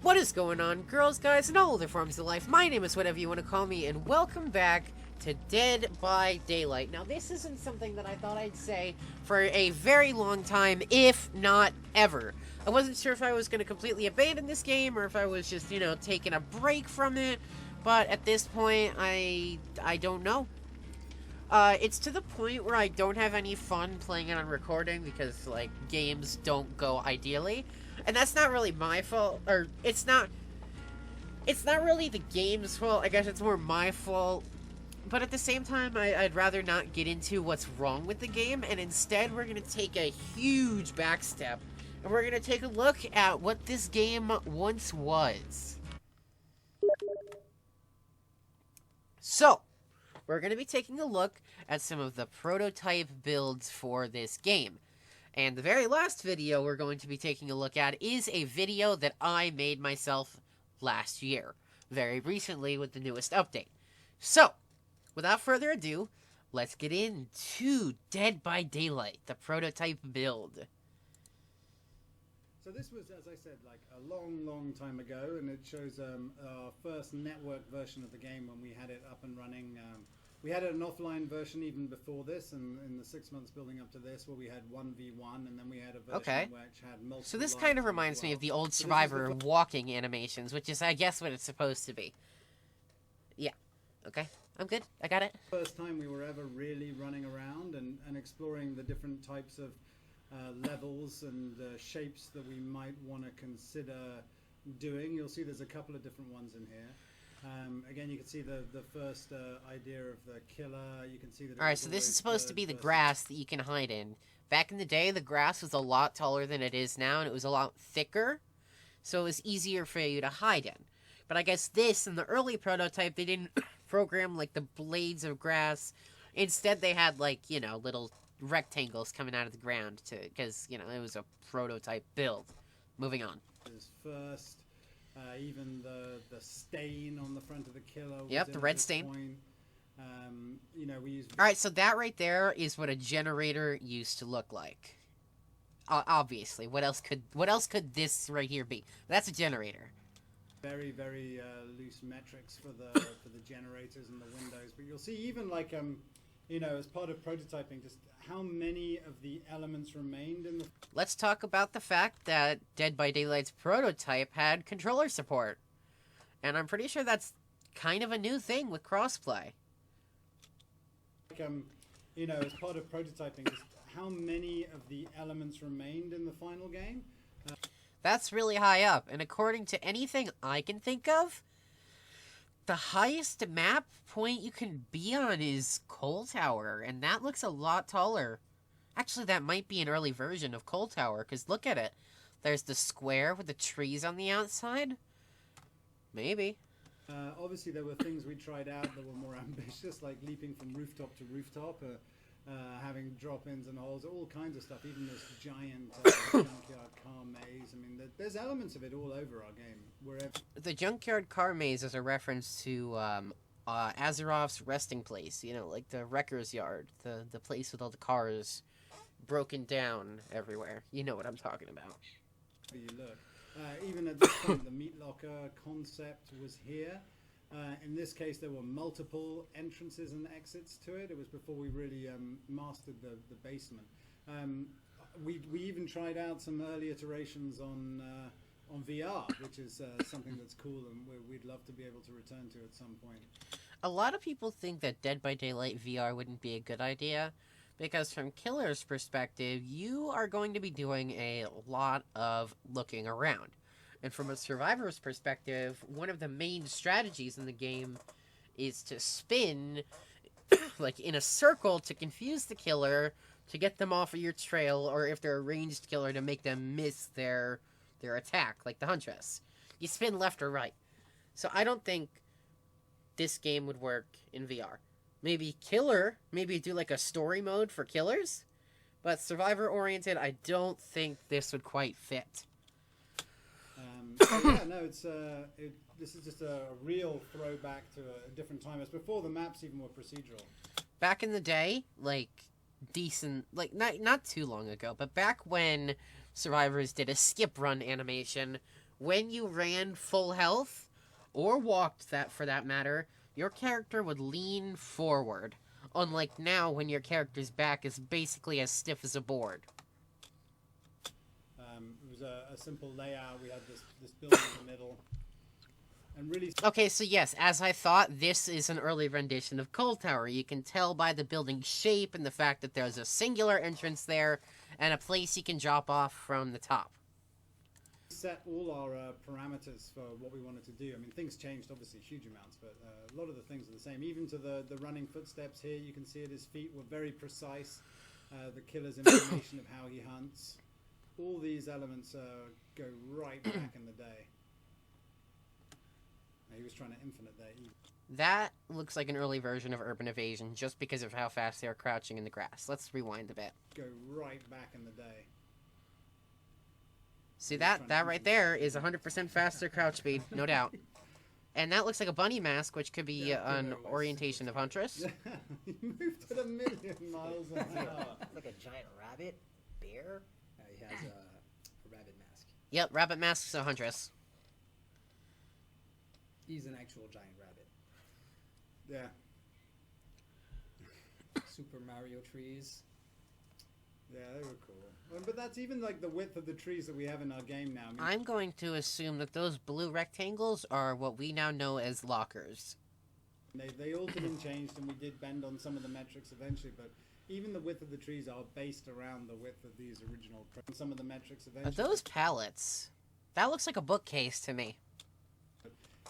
What is going on, girls, guys, and all other forms of life? My name is whatever you want to call me, and welcome back to Dead by Daylight. Now, this isn't something that I thought I'd say for a very long time, if not ever. I wasn't sure if I was going to completely abandon this game, or if I was just, taking a break from it, but at this point, I don't know. It's to the point where I don't have any fun playing it on recording, because, games don't go ideally. And that's not really my fault, or it's not really the game's fault. I guess it's more my fault. But at the same time, I'd rather not get into what's wrong with the game, and instead we're going to take a huge back step, and we're going to take a look at what this game once was. So, we're going to be taking a look at some of the prototype builds for this game. And the very last video we're going to be taking a look at is a video that I made myself last year, very recently with the newest update. So, without further ado, let's get into Dead by Daylight, the prototype build. So this was, as I said, like a long time ago, and it shows our first network version of the game when we had it up and running. We had an offline version even before this, and in the 6 months building up to this, where we had 1v1, and then we had a version which had multiple. So this kind of reminds me of the old Survivor walking animations, which is, I guess, what it's supposed to be. Yeah. Okay. I'm good. I got it. First time we were ever really running around and exploring the different types of levels and shapes that we might want to consider doing. You'll see there's a couple of different ones in here. Again, you can see the first idea of the killer. You can see that. Alright, so this is supposed to be the grass that you can hide in. Back in the day, the grass was a lot taller than it is now, and it was a lot thicker, so it was easier for you to hide in. But I guess this, in the early prototype, they didn't program, the blades of grass. Instead, they had, little rectangles coming out of the ground, because, it was a prototype build. Moving on. First. Even the stain on the front of the killer. Yep, the red stain. We used. All right, so that right there is what a generator used to look like. Obviously, what else could this right here be? That's a generator. Very loose metrics for the generators and the windows, but you'll see even as part of prototyping, just how many of the elements remained in the... Let's talk about the fact that Dead by Daylight's prototype had controller support. And I'm pretty sure that's kind of a new thing with crossplay. As part of prototyping, just how many of the elements remained in the final game. That's really high up, and according to anything I can think of, the highest map point you can be on is Coal Tower, and that looks a lot taller. Actually, that might be an early version of Coal Tower, because look at it. There's the square with the trees on the outside. Maybe. Obviously, there were things we tried out that were more ambitious, like leaping from rooftop to rooftop, having drop-ins and holes, all kinds of stuff, even this giant junkyard car maze. I mean, there's elements of it all over our game. Wherever. The junkyard car maze is a reference to Azeroth's resting place, like the wrecker's yard, the place with all the cars broken down everywhere. You know what I'm talking about. You look. Even at this point, the meat locker concept was here. In this case, there were multiple entrances and exits to it. It was before we really mastered the basement. We even tried out some early iterations on VR, which is something that's cool and we'd love to be able to return to at some point. A lot of people think that Dead by Daylight VR wouldn't be a good idea, because from Killer's perspective, you are going to be doing a lot of looking around. And from a survivor's perspective, one of the main strategies in the game is to spin, in a circle to confuse the killer, to get them off of your trail, or if they're a ranged killer, to make them miss their attack, like the Huntress. You spin left or right. So I don't think this game would work in VR. Maybe Killer, maybe do a story mode for killers, but survivor-oriented, I don't think this would quite fit. This is just a real throwback to a different time. It's before the maps even were procedural. Back in the day, decent, not too long ago, but back when Survivors did a skip run animation when you ran full health, or walked that for that matter, your character would lean forward. Unlike now, when your character's back is basically as stiff as a board. It was a simple layout. We had this building in the middle. And really... Okay, so yes, as I thought, this is an early rendition of Cold Tower. You can tell by the building's shape and the fact that there's a singular entrance there and a place you can drop off from the top. Set all our parameters for what we wanted to do. I mean, things changed obviously huge amounts, but a lot of the things are the same. Even to the running footsteps here, you can see it. His feet were very precise. The killer's information of how he hunts. All these elements go right back in the day. He was trying to infinite there. That looks like an early version of Urban Evasion just because of how fast they are crouching in the grass. Let's rewind a bit. Go right back in the day. See that right there is 100% faster crouch speed, no doubt. And that looks like a bunny mask, which could be an orientation of Huntress. He moved at 1,000,000 miles an hour. Like a giant rabbit? Bear? He has a rabbit mask. Yep, rabbit mask's a Huntress. He's an actual giant rabbit. Yeah. Super Mario trees. Yeah, they were cool. But that's even like the width of the trees that we have in our game now. I mean, I'm going to assume that those blue rectangles are what we now know as lockers. They altered and changed, and we did bend on some of the metrics eventually, but even the width of the trees are based around the width of these original... Some of the metrics Are eventually... those pallets? That looks like a bookcase to me.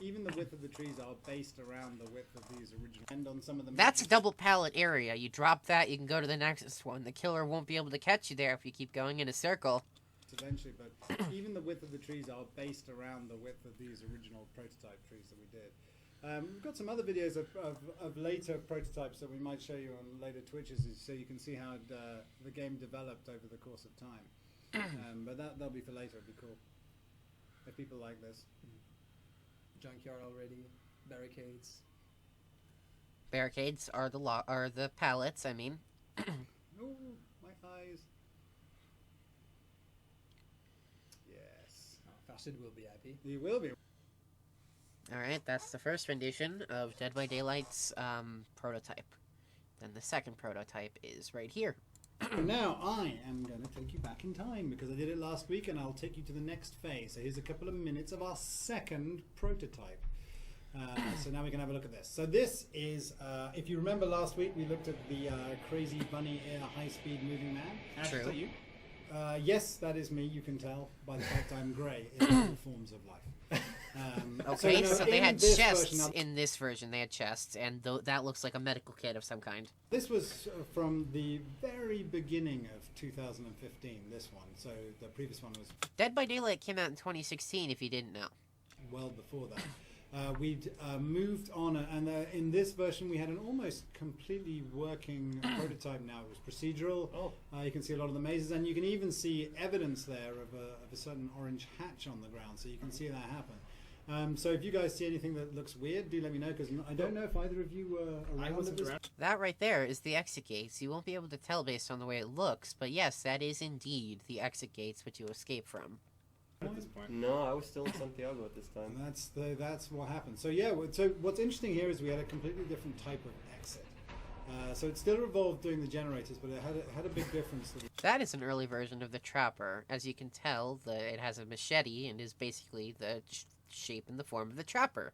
Even the width of the trees are based around the width of these original... And on some of the That's a double pallet area. You drop that, you can go to the next one. The killer won't be able to catch you there if you keep going in a circle. Eventually, but even the width of the trees are based around the width of these original prototype trees that we did. We've got some other videos of later prototypes that we might show you on later Twitches, so you can see how the game developed over the course of time. But that'll be for later. It'd be cool if people like this. Junkyard already. Barricades. Barricades are the pallets, I mean. Oh, my eyes. Yes. Oh, Farsid will be happy. He will be. Alright, that's the first rendition of Dead by Daylight's prototype. Then the second prototype is right here. Now I am going to take you back in time because I did it last week, and I'll take you to the next phase. So here's a couple of minutes of our second prototype. So now we can have a look at this. So this is, if you remember last week, we looked at the crazy bunny air high-speed moving man. True. You? Yes, that is me. You can tell by the fact I'm grey in all forms of life. Okay, so they had this chests version, in this version. They had chests, and that looks like a medical kit of some kind. This was from the very beginning of 2015, this one. So the previous one was Dead by Daylight came out in 2016, if you didn't know. well before that. We'd moved on, and in this version we had an almost completely working prototype now. It was procedural. You can see a lot of the mazes, and you can even see evidence there of a certain orange hatch on the ground, so you can see that happen. So if you guys see anything that looks weird, do let me know, because I don't know if either of you were around at this. That right there is the exit gates. You won't be able to tell based on the way it looks, but yes, that is indeed the exit gates which you escape from. At this point. No, I was still in Santiago at this time. And that's what happened. So yeah, so what's interesting here is we had a completely different type of exit. So it still revolved doing the generators, but it had a big difference. That is an early version of the Trapper. As you can tell, it has a machete and is basically the shape and the form of the Trapper.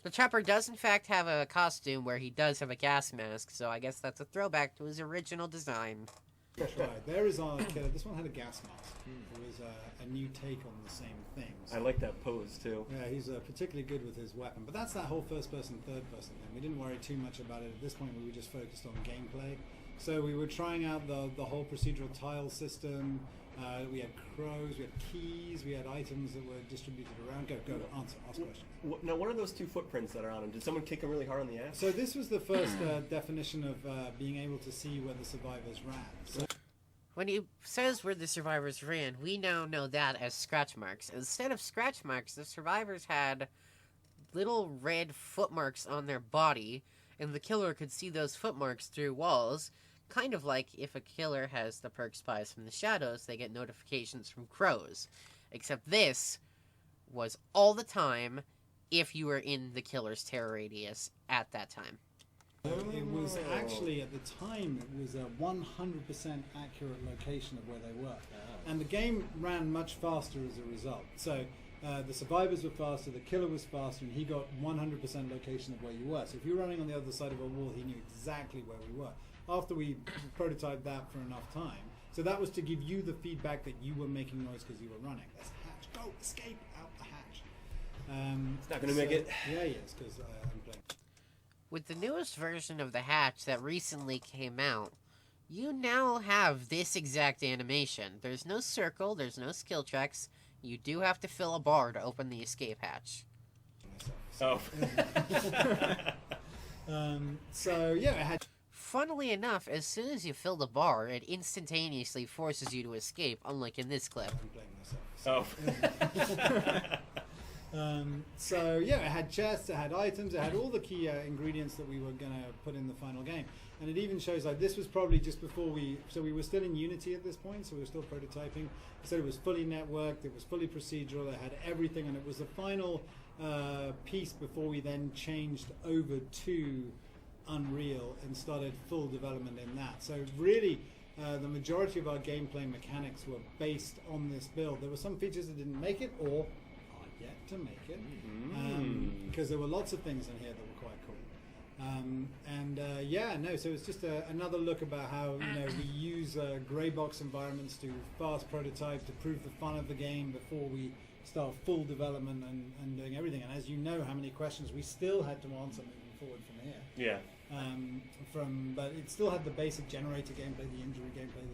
The Trapper does in fact have a costume where he does have a gas mask, so I guess that's a throwback to his original design. That's right. There is our killer. This one had a gas mask. It was a new take on the same thing. I like that pose too. Yeah, he's particularly good with his weapon. But that's that whole first-person, third-person thing. We didn't worry too much about it at this point. We were just focused on gameplay. So we were trying out the whole procedural tile system. We had crows, we had keys, we had items that were distributed around. Go, ask questions. Now, what are those two footprints that are on him? Did someone kick him really hard on the ass? So this was the first definition of being able to see where the survivors ran. So When he says where the survivors ran, we now know that as scratch marks. Instead of scratch marks, the survivors had little red footmarks on their body, and the killer could see those footmarks through walls. Kind of like if a killer has the perk Spies from the Shadows, they get notifications from crows. Except this was all the time if you were in the killer's terror radius at that time. It was actually, at the time, it was a 100% accurate location of where they were. And the game ran much faster as a result. So the survivors were faster, the killer was faster, and he got 100% location of where you were. So if you were running on the other side of a wall, he knew exactly where we were. After we prototyped that for enough time, so that was to give you the feedback that you were making noise because you were running. There's a hatch. Go, escape out the hatch. It's not going to make it. Yeah, yes, because I'm playing. With the newest version of the hatch that recently came out, you now have this exact animation. There's no circle, there's no skill checks. You do have to fill a bar to open the escape hatch. Oh. So yeah, it had. Funnily enough, as soon as you fill the bar, it instantaneously forces you to escape, unlike in this clip. I'm playing myself. Oh. So yeah, it had chests, it had items, it had all the key ingredients that we were going to put in the final game. And it even shows, like, this was probably just before we were still in Unity at this point, so we were still prototyping. So it was fully networked, it was fully procedural, it had everything, and it was the final piece before we then changed over to Unreal and started full development in that. So really, the majority of our gameplay mechanics were based on this build. There were some features that didn't make it, or are yet to make it, because there were lots of things in here that were quite cool. So it's just another look about how we use grey box environments to fast prototype to prove the fun of the game before we start full development and doing everything. And as you know, how many questions we still had to answer moving forward from here. Yeah. But it still had the basic generator gameplay, the injury gameplay,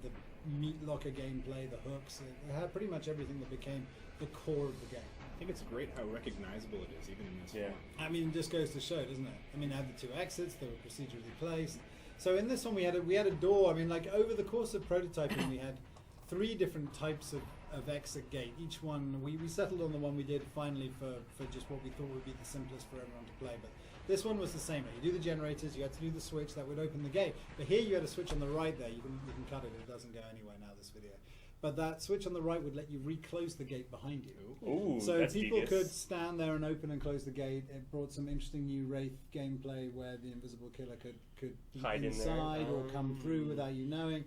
the meat locker gameplay, the hooks. It had pretty much everything that became the core of the game. I think it's great how recognizable it is, even in this Yeah. form. I mean, it just goes to show, doesn't it? I mean, it had the two exits; they were procedurally placed. So in this one, we had a door. I mean, like, over the course of prototyping, we had 3 different types of exit gate. Each one, we settled on the one we did finally for just what we thought would be the simplest for everyone to play. But this one was the same. You do the generators, you had to do the switch that would open the gate. But here you had a switch on the right there. You can cut it; it doesn't go anywhere now. This video. But that switch on the right would let you reclose the gate behind you. Ooh, So that's people devious. could stand there and open and close the gate. It brought some interesting new Wraith gameplay where the invisible killer could be Hide in there. inside or come through without you knowing.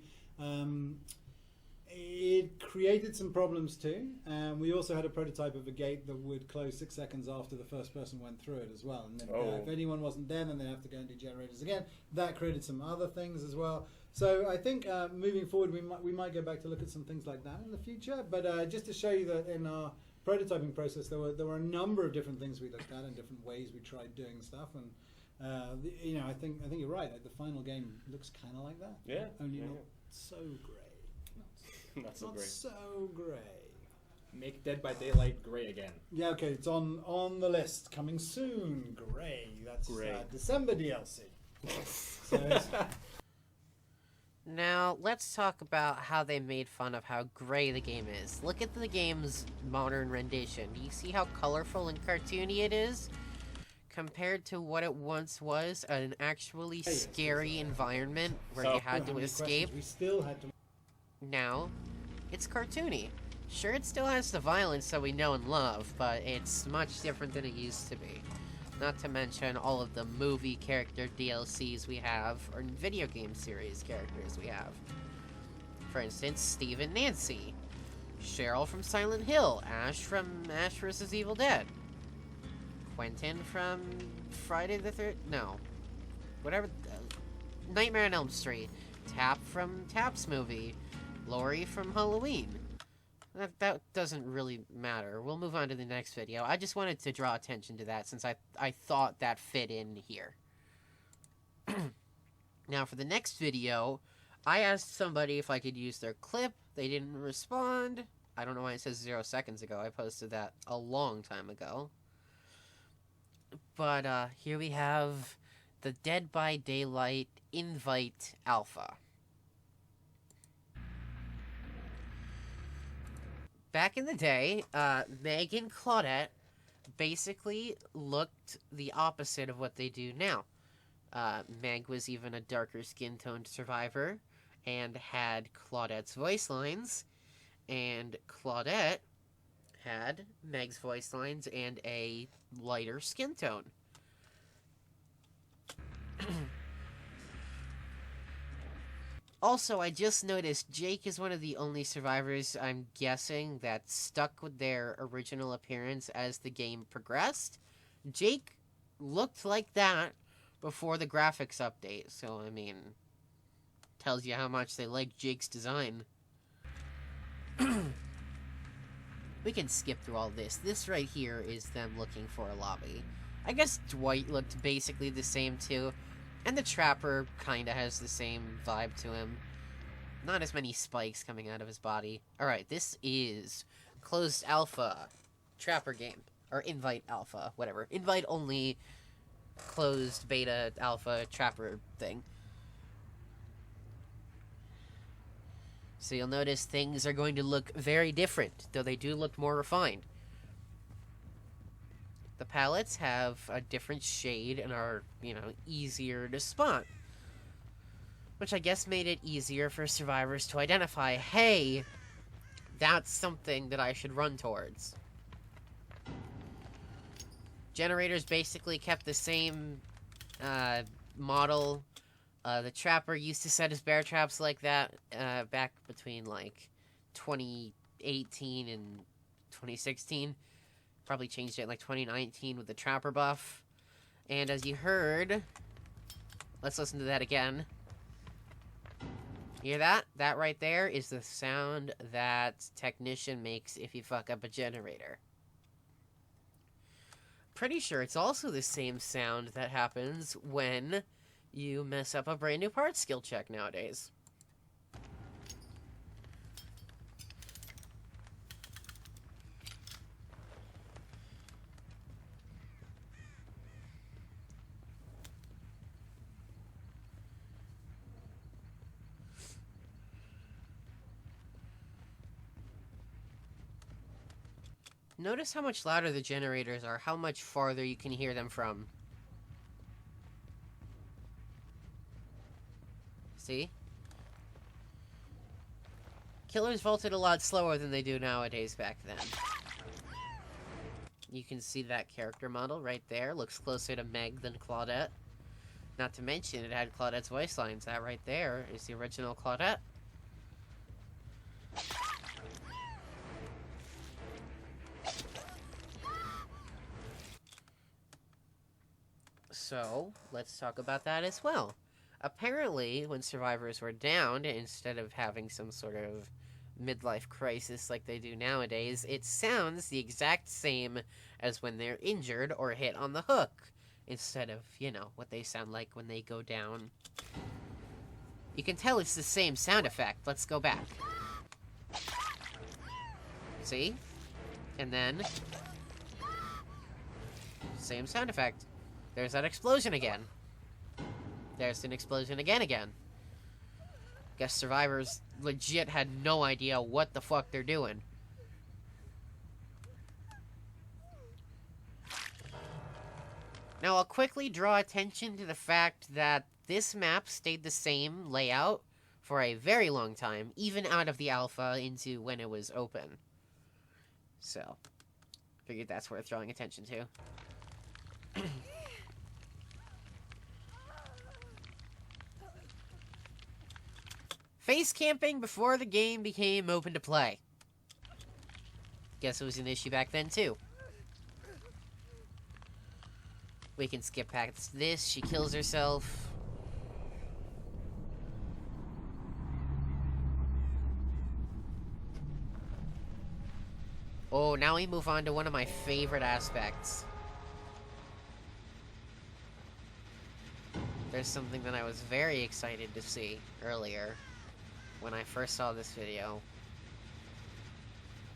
It created some problems too. We also had a prototype of a gate that would close 6 seconds after the first person went through it as well. And then, if anyone wasn't there, then they'd have to go and do generators again. That created some other things as well. So I think moving forward, we might go back to look at some things like that in the future. But just to show you that in our prototyping process, there were a number of different things we looked at and different ways we tried doing stuff. And I think you're right. Like, the final game looks kind of like that. Yeah. Only yeah, not so grey. Not so great. So grey. Make Dead by Daylight grey again. Yeah, okay, it's on the list. Coming soon. Grey. That's Grey. December DLC. So it's- Now, let's talk about how they made fun of how gray the game is. Look at the game's modern rendition. Do you see how colorful and cartoony it is? Compared to what it once was, an actually scary environment where you had how to many escape. questions we still had to. Now, it's cartoony. Sure, it still has the violence that we know and love, but it's much different than it used to be. Not to mention all of the movie character DLCs we have, or video game series characters we have. For instance, Steve and Nancy, Cheryl from Silent Hill, Ash from Ash vs. Evil Dead, Quentin from Friday the Nightmare on Elm Street, Tap from Tap's movie, Laurie from Halloween. That doesn't really matter. We'll move on to the next video. I just wanted to draw attention to that since I thought that fit in here. Now, for the next video, I asked somebody if I could use their clip. They didn't respond. I don't know why it says 0 seconds ago. I posted that a long time ago. But here we have the Dead by Daylight Invite Alpha. Back in the day, Meg and Claudette basically looked the opposite of what they do now. Meg was even a darker skin-toned survivor and had Claudette's voice lines, and Claudette had Meg's voice lines and a lighter skin tone. Also, I just noticed Jake is one of the only survivors, I'm guessing, that stuck with their original appearance as the game progressed. Jake looked like that before the graphics update, so, I mean, tells you how much they like Jake's design. We can skip through all this. This right here is them looking for a lobby. I guess Dwight looked basically the same, too. And the Trapper kinda has the same vibe to him. Not as many spikes coming out of his body. Alright, this is closed alpha Trapper game. Or invite alpha, whatever. Invite only closed beta alpha Trapper thing. So you'll notice things are going to look very different, though they do look more refined. The palettes have a different shade and are, easier to spot. Which I guess made it easier for survivors to identify, hey, that's something that I should run towards. Generators basically kept the same model. The Trapper used to set his bear traps like that back between, 2018 and 2016. Probably changed it in, 2019 with the Trapper buff. And as you heard... Let's listen to that again. Hear that? That right there is the sound that Technician makes if you fuck up a generator. Pretty sure it's also the same sound that happens when you mess up a brand new parts skill check nowadays. Notice how much louder the generators are, how much farther you can hear them from. See? Killers vaulted a lot slower than they do nowadays back then. You can see that character model right there. Looks closer to Meg than Claudette. Not to mention, it had Claudette's voice lines. That right there is the original Claudette. So, let's talk about that as well. Apparently, when survivors were downed, instead of having some sort of midlife crisis like they do nowadays, it sounds the exact same as when they're injured or hit on the hook, instead of, what they sound like when they go down. You can tell it's the same sound effect. Let's go back. See? And then... same sound effect. There's that explosion again. There's an explosion again. Guess survivors legit had no idea what the fuck they're doing. Now, I'll quickly draw attention to the fact that this map stayed the same layout for a very long time, even out of the alpha into when it was open. So, figured that's worth drawing attention to. Face camping before the game became open to play. Guess it was an issue back then, too. We can skip past this. She kills herself. Oh, now we move on to one of my favorite aspects. There's something that I was very excited to see earlier when I first saw this video.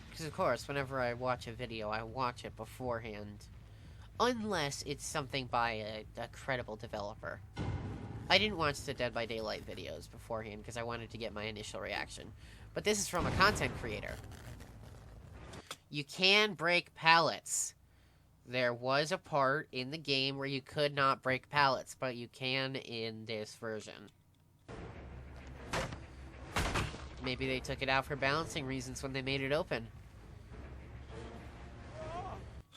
Because, of course, whenever I watch a video, I watch it beforehand. Unless it's something by a credible developer. I didn't watch the Dead by Daylight videos beforehand because I wanted to get my initial reaction. But this is from a content creator. You can break pallets. There was a part in the game where you could not break pallets, but you can in this version. Maybe they took it out for balancing reasons when they made it open.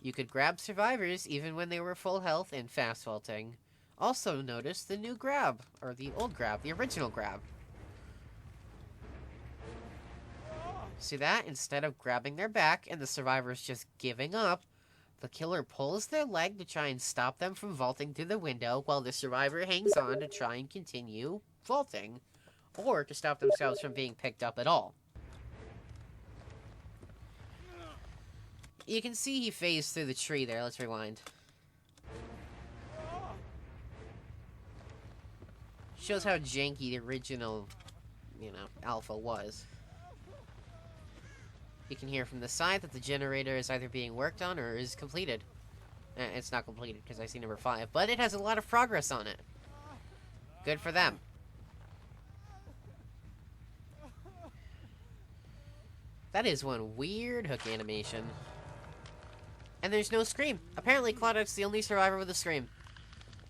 You could grab survivors even when they were full health and fast vaulting. Also notice the new grab, or the old grab, the original grab. See that? Instead of grabbing their back and the survivors just giving up, the killer pulls their leg to try and stop them from vaulting through the window while the survivor hangs on to try and continue vaulting, or to stop themselves from being picked up at all. You can see he phased through the tree there. Let's rewind. Shows how janky the original, alpha was. You can hear from the side that the generator is either being worked on or is completed. It's not completed because I see number 5, but it has a lot of progress on it. Good for them. That is one weird hook animation. And there's no scream. Apparently Claudette's the only survivor with a scream.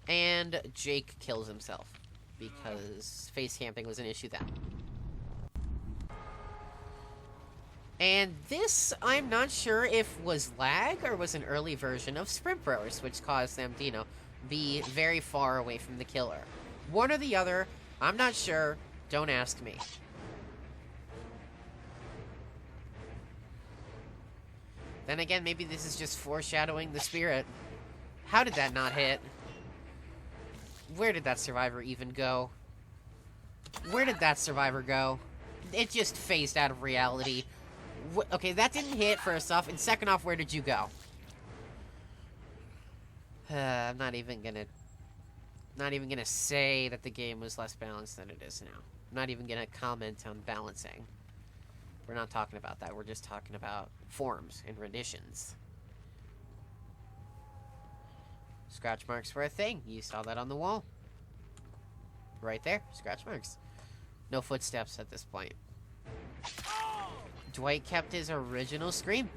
And Jake kills himself because face camping was an issue then. And this, I'm not sure if was lag or was an early version of sprint throwers, which caused them to, be very far away from the killer. One or the other, I'm not sure, don't ask me. Then again, maybe this is just foreshadowing the spirit. How did that not hit? Where did that survivor even go? Where did that survivor go? It just phased out of reality. Okay, that didn't hit, first off, and second off, where did you go? I'm not even gonna say that the game was less balanced than it is now. I'm not even gonna comment on balancing. We're not talking about that, we're just talking about forms and renditions. Scratch marks were a thing. You saw that on the wall. Right there, scratch marks. No footsteps at this point. Dwight kept his original scream.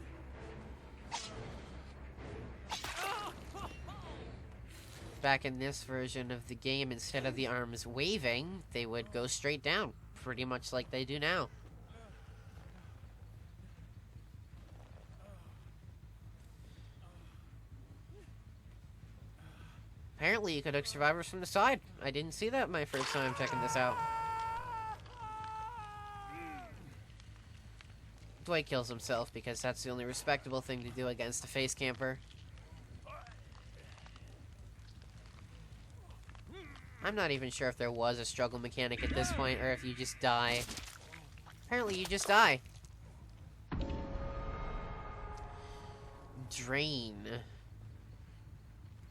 Back in this version of the game, instead of the arms waving, they would go straight down, pretty much like they do now. Apparently you could hook survivors from the side. I didn't see that my first time checking this out. Dwight kills himself because that's the only respectable thing to do against a face camper. I'm not even sure if there was a struggle mechanic at this point or if you just die. Apparently you just die. Drain.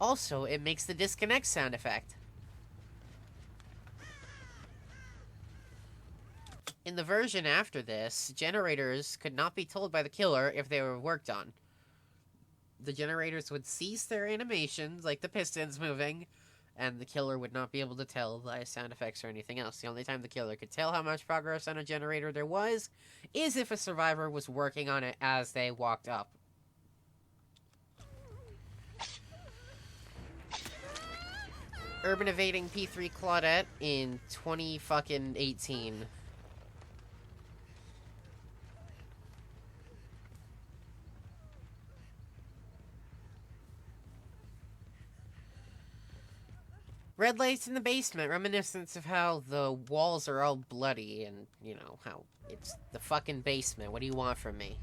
Also, it makes the disconnect sound effect. In the version after this, generators could not be told by the killer if they were worked on. The generators would cease their animations, like the pistons moving, and the killer would not be able to tell by sound effects or anything else. The only time the killer could tell how much progress on a generator there was is if a survivor was working on it as they walked up. Urban evading P3 Claudette in 2018. Red lights in the basement, reminiscence of how the walls are all bloody and, how it's the fucking basement. What do you want from me?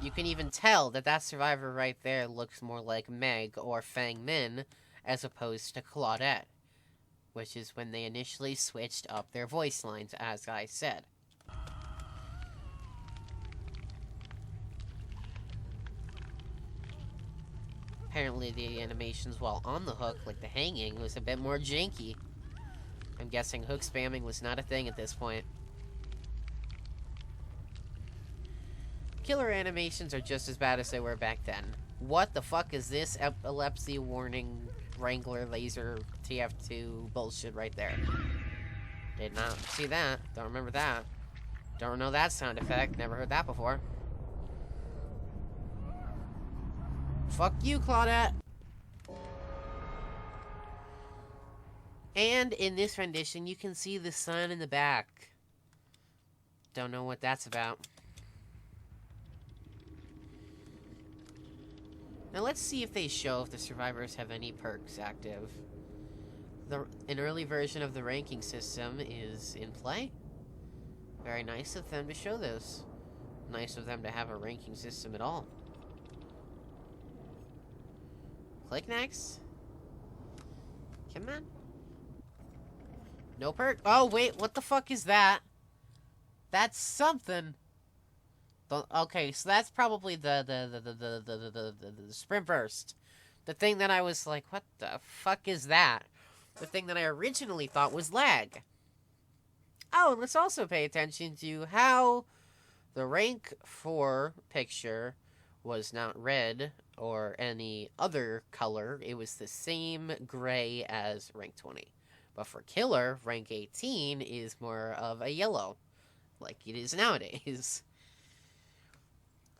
You can even tell that that survivor right there looks more like Meg or Fang Min as opposed to Claudette, which is when they initially switched up their voice lines, as I said. Apparently the animations while on the hook, like the hanging, was a bit more janky. I'm guessing hook spamming was not a thing at this point. Killer animations are just as bad as they were back then. What the fuck is this epilepsy warning Wrangler laser TF2 bullshit right there? Did not see that. Don't remember that. Don't know that sound effect. Never heard that before. Fuck you, Claudette! And in this rendition, you can see the sun in the back. Don't know what that's about. Now let's see if they show if the survivors have any perks active. An early version of the ranking system is in play. Very nice of them to show this. Nice of them to have a ranking system at all. Click next. Come on. No perk. Oh, wait. What the fuck is that? That's something. Okay, so that's probably the sprint burst. The thing that I was like, what the fuck is that? The thing that I originally thought was lag. Oh, and let's also pay attention to how the rank 4 picture was not red or any other color. It was the same gray as rank 20. But for killer, rank 18 is more of a yellow, like it is nowadays.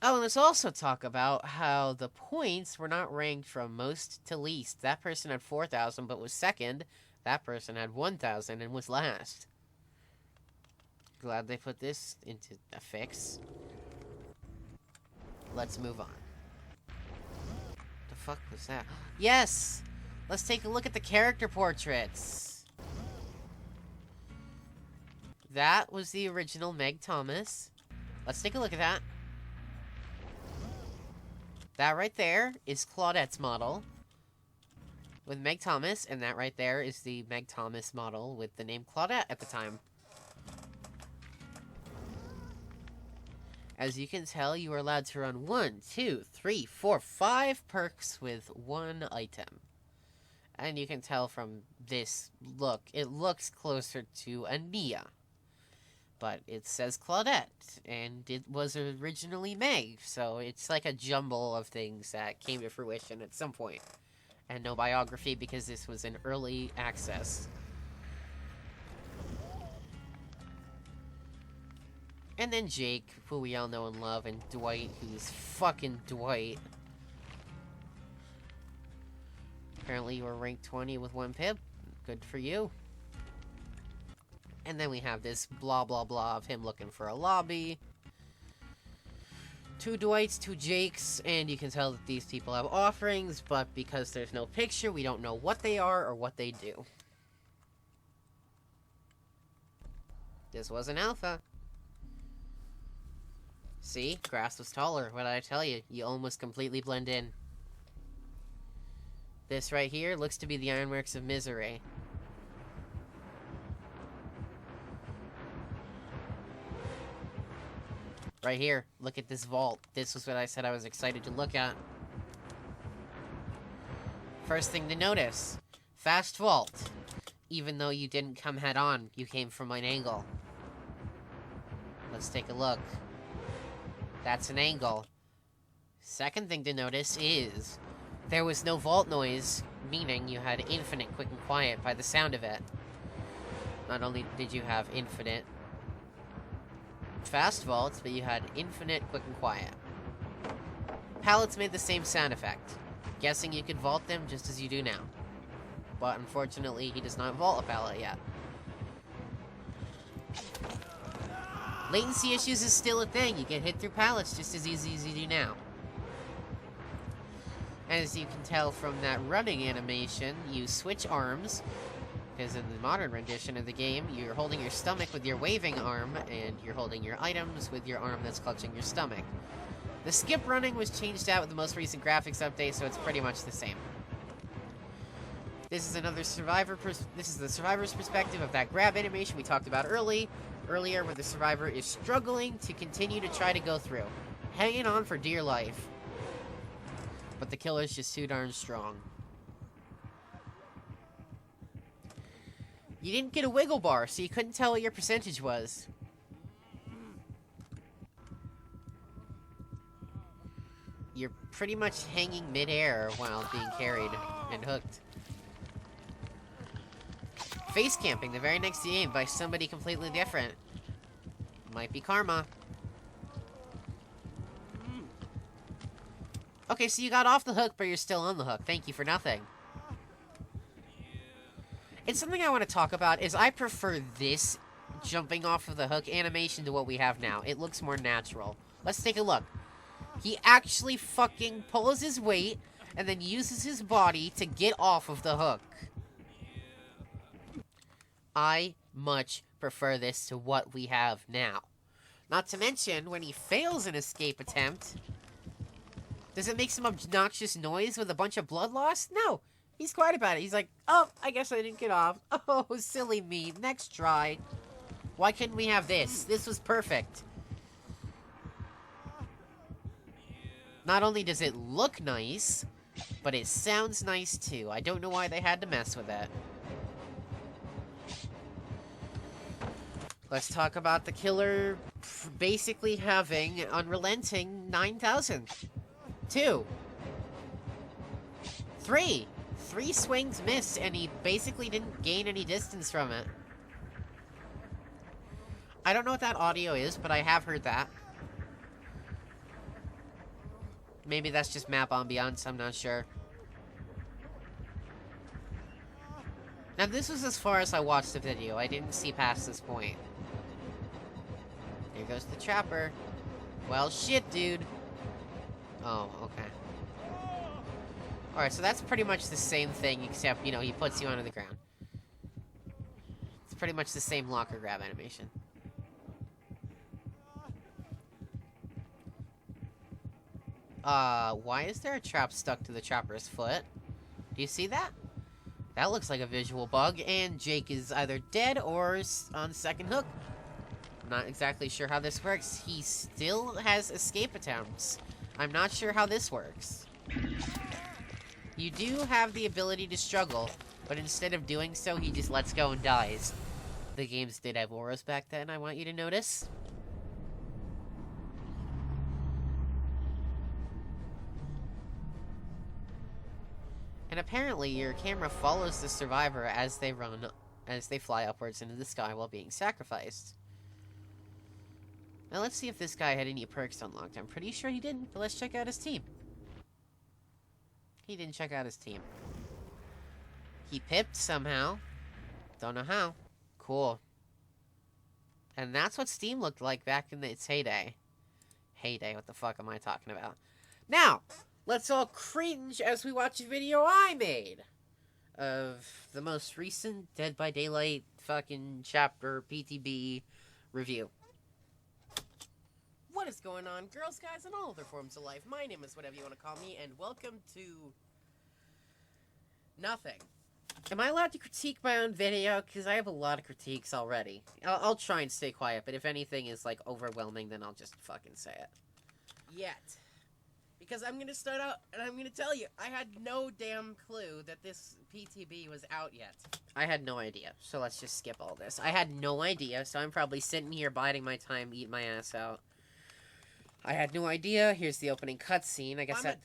Oh, and let's also talk about how the points were not ranked from most to least. That person had 4,000 but was second. That person had 1,000 and was last. Glad they put this into a fix. Let's move on. The fuck was that? Yes! Let's take a look at the character portraits. That was the original Meg Thomas. Let's take a look at that. That right there is Claudette's model with Meg Thomas, and that right there is the Meg Thomas model with the name Claudette at the time. As you can tell, you are allowed to run 1, 2, 3, 4, 5 perks with 1 item. And you can tell from this look, it looks closer to a Nia. But it says Claudette, and it was originally Meg, so it's like a jumble of things that came to fruition at some point. And no biography because this was an early access. And then Jake, who we all know and love, and Dwight, who's fucking Dwight. Apparently you were ranked 20 with 1 pip. Good for you. And then we have this blah blah blah of him looking for a lobby. 2 Dwights, 2 Jakes, and you can tell that these people have offerings, but because there's no picture, we don't know what they are or what they do. This was an alpha. See? Grass was taller. What did I tell you? You almost completely blend in. This right here looks to be the ironworks of Misery. Right here, look at this vault. This was what I said I was excited to look at. First thing to notice, fast vault. Even though you didn't come head on, you came from an angle. Let's take a look. That's an angle. Second thing to notice is, there was no vault noise, meaning you had infinite quick and quiet by the sound of it. Not only did you have infinite fast vaults, but you had infinite quick and quiet. Pallets made the same sound effect. Guessing you could vault them just as you do now. But unfortunately, he does not vault a pallet yet. Latency issues is still a thing. You get hit through pallets just as easy as you do now. As you can tell from that running animation, you switch arms. Because in the modern rendition of the game, you're holding your stomach with your waving arm, and you're holding your items with your arm that's clutching your stomach. The skip running was changed out with the most recent graphics update, so it's pretty much the same. This is another survivor. This is the survivor's perspective of that grab animation we talked about earlier, where the survivor is struggling to continue to try to go through, hanging on for dear life. But the killer's just too darn strong. You didn't get a wiggle bar, so you couldn't tell what your percentage was. You're pretty much hanging mid-air while being carried and hooked. Face camping the very next game by somebody completely different. Might be karma. Okay, so you got off the hook, but you're still on the hook. Thank you for nothing. It's something I want to talk about, is I prefer this jumping off of the hook animation to what we have now. It looks more natural. Let's take a look. He actually fucking pulls his weight and then uses his body to get off of the hook. I much prefer this to what we have now. Not to mention, when he fails an escape attempt, does it make some obnoxious noise with a bunch of blood loss? No. He's quiet about it. He's like, oh, I guess I didn't get off. Oh, silly me. Next try. Why couldn't we have this? This was perfect. Not only does it look nice, but it sounds nice too. I don't know why they had to mess with that. Let's talk about the killer basically having unrelenting 9,000. 2. 3. 3 swings missed, and he basically didn't gain any distance from it. I don't know what that audio is, but I have heard that. Maybe that's just map ambiance, I'm not sure. Now, this was as far as I watched the video. I didn't see past this point. Here goes the trapper. Well, shit, dude. Oh, okay. Alright, so that's pretty much the same thing, except, you know, he puts you onto the ground. It's pretty much the same locker grab animation. Why is there a trap stuck to the trapper's foot? Do you see that? That looks like a visual bug, and Jake is either dead or on second hook. I'm not exactly sure how this works. He still has escape attempts. I'm not sure how this works. You do have the ability to struggle, but instead of doing so, he just lets go and dies. The games did have auras back then, I want you to notice. And apparently, your camera follows the survivor as they fly upwards into the sky while being sacrificed. Now let's see if this guy had any perks unlocked. I'm pretty sure he didn't, but let's check out his team. He didn't check out his team. He pipped somehow. Don't know how. Cool. And that's what Steam looked like back in its heyday. Heyday, what the fuck am I talking about? Now, let's all cringe as we watch a video I made of the most recent Dead by Daylight fucking chapter PTB review. What is going on, girls, guys, and all other forms of life? My name is whatever you want to call me, and welcome to nothing. Am I allowed to critique my own video? Because I have a lot of critiques already. I'll try and stay quiet, but if anything is, like, overwhelming, then I'll just fucking say it. Yet. Because I'm gonna start out, and I'm gonna tell you, I had no damn clue that this PTB was out yet. I had no idea, so let's just skip all this. I had no idea, so I'm probably sitting here biding my time, eating my ass out. I had no idea. Here's the opening cutscene. I guess that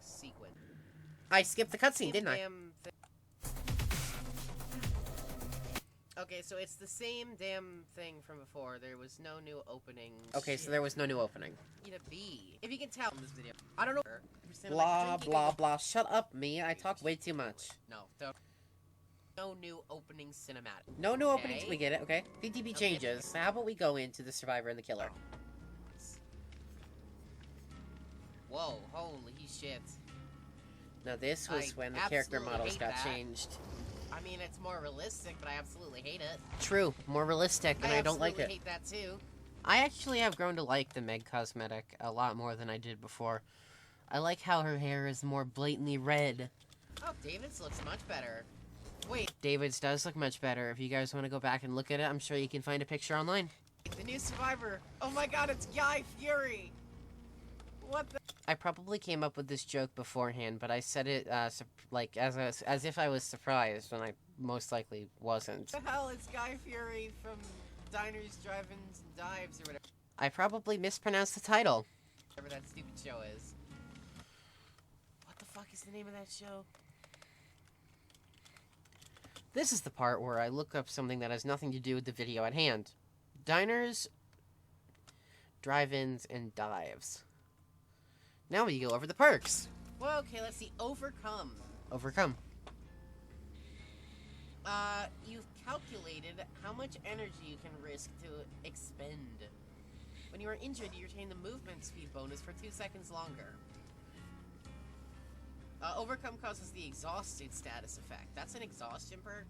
sequence. I skipped the cutscene, didn't I? Okay, so it's the same damn thing from before. There was no new opening. Okay, so there was no new opening. If you can tell in this video. I don't know. Blah, blah, blah. Shut up, me. I talk way too much. No new opening cinematic. No new openings. We get it, okay? PTB changes. How about we go into the survivor and the killer? Whoa, holy shit. Now this was when the character models got changed. I mean, it's more realistic, but I absolutely hate it. True, more realistic, and I don't like it. I hate that too. I actually have grown to like the Meg cosmetic a lot more than I did before. I like how her hair is more blatantly red. Oh, David's looks much better. Wait. David's does look much better. If you guys want to go back and look at it, I'm sure you can find a picture online. The new survivor. Oh my god, it's Guy Fury! What the? I probably came up with this joke beforehand, but I said it, like, as if I was surprised, when I most likely wasn't. What the hell is Guy Fury from Diners, Drive-Ins, and Dives, or whatever? I probably mispronounced the title. Whatever that stupid show is. What the fuck is the name of that show? This is the part where I look up something that has nothing to do with the video at hand. Diners, Drive-Ins, and Dives. Now we go over the perks. Well, okay, let's see. Overcome. Overcome. You've calculated how much energy you can risk to expend. When you are injured, you retain the movement speed bonus for 2 seconds longer. Overcome causes the exhausted status effect. That's an exhaustion perk?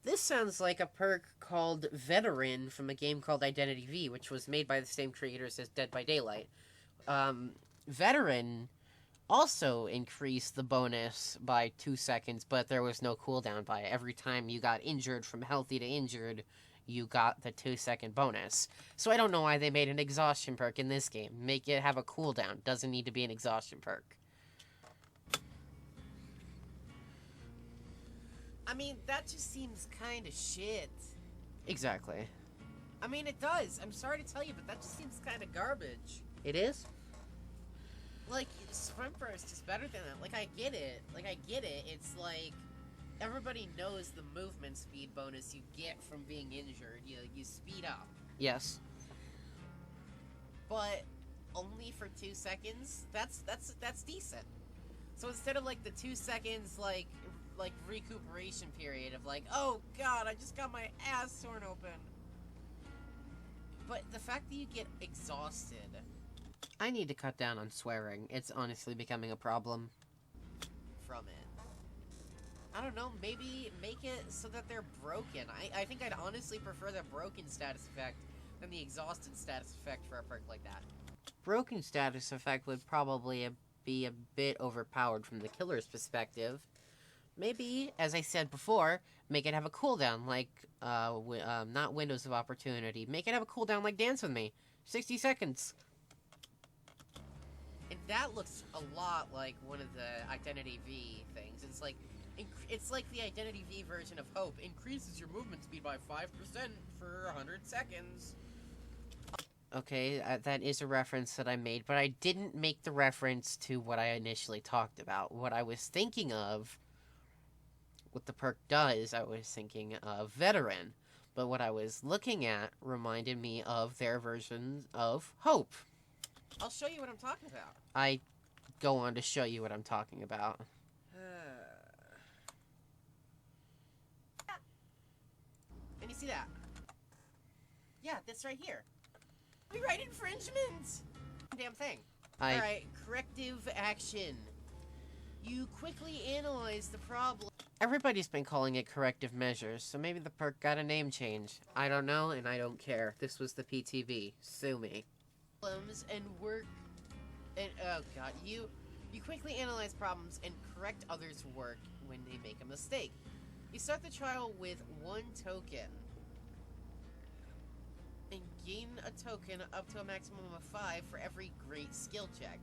This sounds like a perk called Veteran from a game called Identity V, which was made by the same creators as Dead by Daylight. Veteran also increased the bonus by 2 seconds, but there was no cooldown by it. Every time you got injured from healthy to injured, you got the 2-second bonus. So I don't know why they made an exhaustion perk in this game. Make it have a cooldown. Doesn't need to be an exhaustion perk. I mean, that just seems kind of shit. Exactly. I mean, it does. I'm sorry to tell you, but that just seems kind of garbage. It is? Like, Sprint Burst is better than that. Like, I get it. It's like, everybody knows the movement speed bonus you get from being injured. You speed up. Yes. But only for 2 seconds? That's decent. So instead of, like, the 2 seconds, like recuperation period of like, oh god, I just got my ass torn open. But the fact that you get exhausted. I need to cut down on swearing. It's honestly becoming a problem. From it. I don't know, maybe make it so that they're broken. I think I'd honestly prefer the broken status effect than the exhausted status effect for a perk like that. Broken status effect would probably be a bit overpowered from the killer's perspective. Maybe, as I said before, make it have a cooldown like, not Windows of Opportunity. Make it have a cooldown like Dance With Me. 60 seconds. And that looks a lot like one of the Identity V things. It's like the Identity V version of Hope. Increases your movement speed by 5% for 100 seconds. Okay, that is a reference that I made, but I didn't make the reference to what I initially talked about. What I was thinking of, what the perk does, I was thinking of Veteran. But what I was looking at reminded me of their version of Hope. I'll show you what I'm talking about. I go on to show you what I'm talking about. And you see that? Yeah, this right here. Copyright infringement! Damn thing. Alright, corrective action. You quickly analyze the problem. Everybody's been calling it corrective measures, so maybe the perk got a name change. I don't know, and I don't care. This was the PTV. Sue me. And work... And, oh god, you quickly analyze problems and correct others' work when they make a mistake. You start the trial with 1 token. And gain a token up to a maximum of 5 for every great skill check.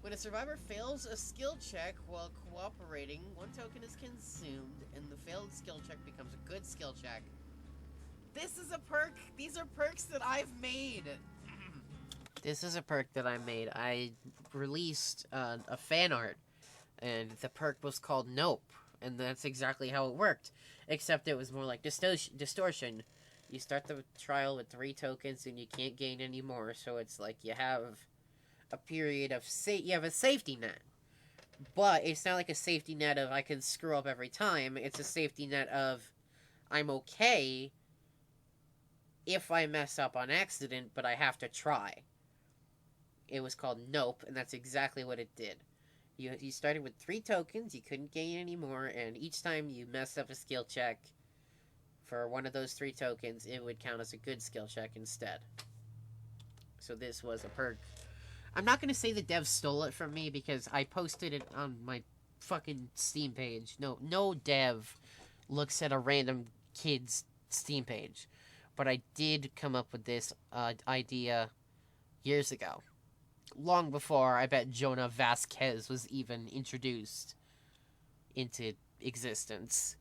When a survivor fails a skill check while cooperating, 1 token is consumed, and the failed skill check becomes a good skill check. This is a perk! These are perks that I've made! This is a perk that I made. I released a fan art, and the perk was called Nope, and that's exactly how it worked. Except it was more like distortion. You start the trial with 3 tokens, and you can't gain any more, so it's like you have a period of you have a safety net. But it's not like a safety net of I can screw up every time. It's a safety net of I'm okay if I mess up on accident, but I have to try. It was called Nope, and that's exactly what it did. You started with 3 tokens, you couldn't gain any more, and each time you messed up a skill check for one of those 3 tokens, it would count as a good skill check instead. So this was a perk. I'm not going to say the devs stole it from me because I posted it on my fucking Steam page. No dev looks at a random kid's Steam page. But I did come up with this idea years ago. Long before I bet Jonah Vasquez was even introduced into existence.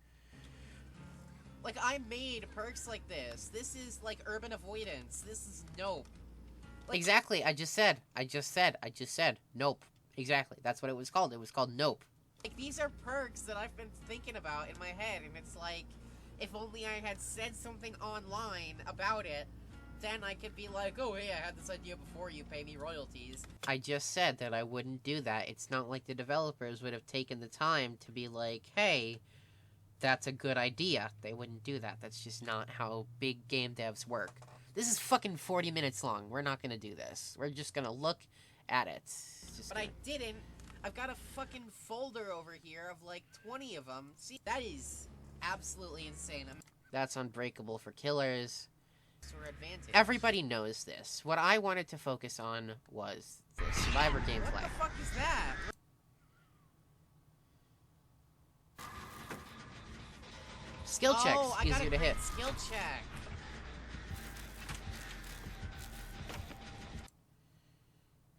Like, I made perks like this. This is like urban avoidance. This is Nope. Like, exactly, I just said, Nope. Exactly, that's what it was called. It was called Nope. Like, these are perks that I've been thinking about in my head, and it's like, if only I had said something online about it, then I could be like, oh, hey, I had this idea before, you pay me royalties. I just said that I wouldn't do that. It's not like the developers would have taken the time to be like, hey, that's a good idea. They wouldn't do that. That's just not how big game devs work. This is fucking 40 minutes long. We're not gonna do this. We're just gonna look at it. But I didn't. I've got a fucking folder over here of like 20 of them. See, that is absolutely insane. That's unbreakable for killers. Advantage. Everybody knows this. What I wanted to focus on was the survivor gameplay. What the fuck is that? Skill checks easier to hit. Skill check.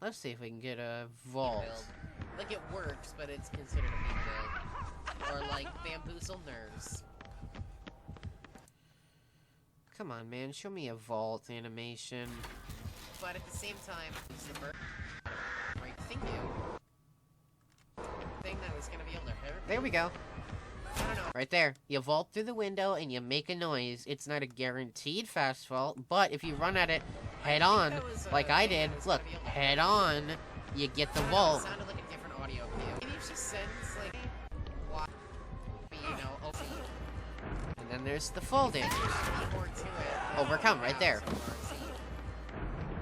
Let's see if we can get a vault. Like it works, but it's considered a mean build. Or like bamboozle nerves. Come on, man, show me a vault animation. But at the same time, it's the right, thank you. Thing that was gonna be able to hurt. There we go. I don't know. Right there. You vault through the window and you make a noise. It's not a guaranteed fast vault, but if you run at it head on, like I did, look, head on, you get the vault. It sounded like a different audio view. Maybe it's just sends like what, you know, open. And then there's the fall damage. Overcome right there.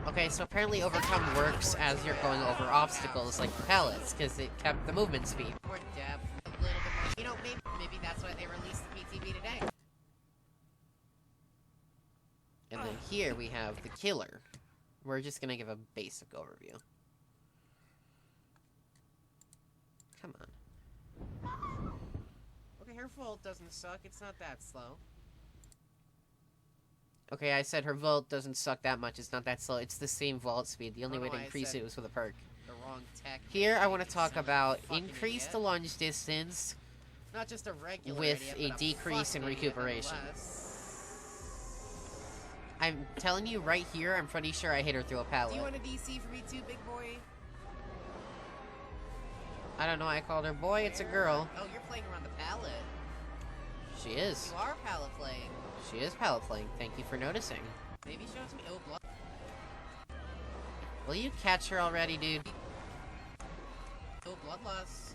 Okay, so apparently overcome works as you're going over obstacles like pallets, because it kept the movement speed. More depth, a little bit more. You know, maybe that's why they released the PTB today. And then here we have the killer. We're just gonna give a basic overview. Come on. Okay, her vault doesn't suck. It's not that slow. Okay, I said her vault doesn't suck that much. It's not that slow. It's the same vault speed. The only way to increase it was with a perk. The wrong tech. Here, I want to talk about increase the lunge distance. Not just a regular with a decrease in recuperation. I'm telling you right here, I'm pretty sure I hit her through a pallet. Do you want a DC for me too, big boy? I don't know, I called her boy, it's a girl. Oh, you're playing around the pallet. She is. You are pallet playing. She is pallet playing, thank you for noticing. Maybe show it to me. Oh, blood. Will you catch her already, dude? Oh, blood loss.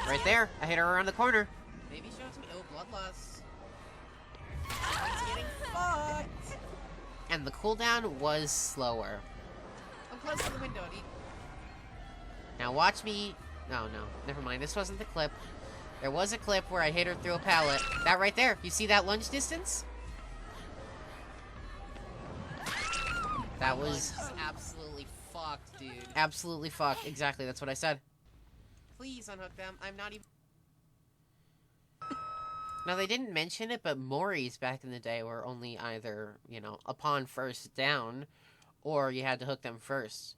Right there, I hit her around the corner. Maybe show it to me. Oh, blood loss. It's getting fucked. And the cooldown was slower. I'm close to the window, dude. Now watch me. No, never mind. This wasn't the clip. There was a clip where I hit her through a pallet. That right there. You see that lunge distance? That was absolutely fucked, dude. Absolutely fucked. Exactly. That's what I said. Please unhook them. I'm not even. Now, they didn't mention it, but Moris back in the day were only either, you know, upon first down, or you had to hook them first.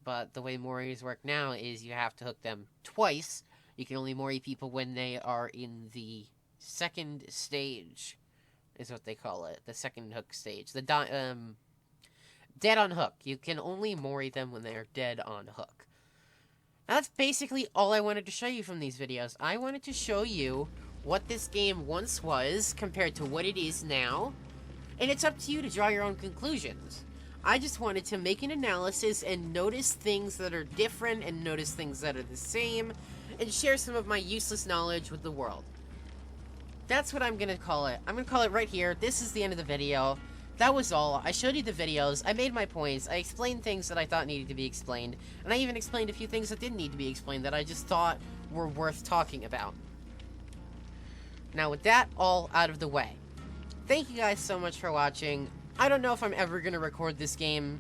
But the way Moris work now is you have to hook them twice. You can only Mori people when they are in the second stage, is what they call it. The second hook stage. The dead on hook. You can only Mori them when they are dead on hook. Now, that's basically all I wanted to show you from these videos. I wanted to show you what this game once was compared to what it is now, and it's up to you to draw your own conclusions. I just wanted to make an analysis and notice things that are different and notice things that are the same, and share some of my useless knowledge with the world. That's what I'm gonna call it. I'm gonna call it right here. This is the end of the video. That was all. I showed you the videos, I made my points, I explained things that I thought needed to be explained, and I even explained a few things that didn't need to be explained that I just thought were worth talking about. Now, with that all out of the way, thank you guys so much for watching. I don't know if I'm ever going to record this game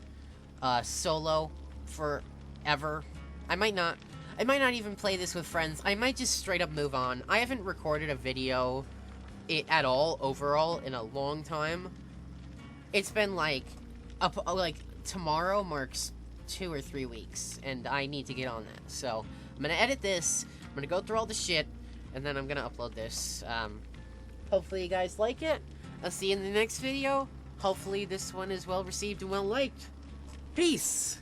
solo forever. I might not. I might not even play this with friends. I might just straight up move on. I haven't recorded a video at all overall in a long time. It's been like tomorrow marks 2 or 3 weeks, and I need to get on that. So I'm going to edit this. I'm going to go through all the shit. And then I'm gonna upload this. Hopefully you guys like it. I'll see you in the next video. Hopefully this one is well received and well liked. Peace!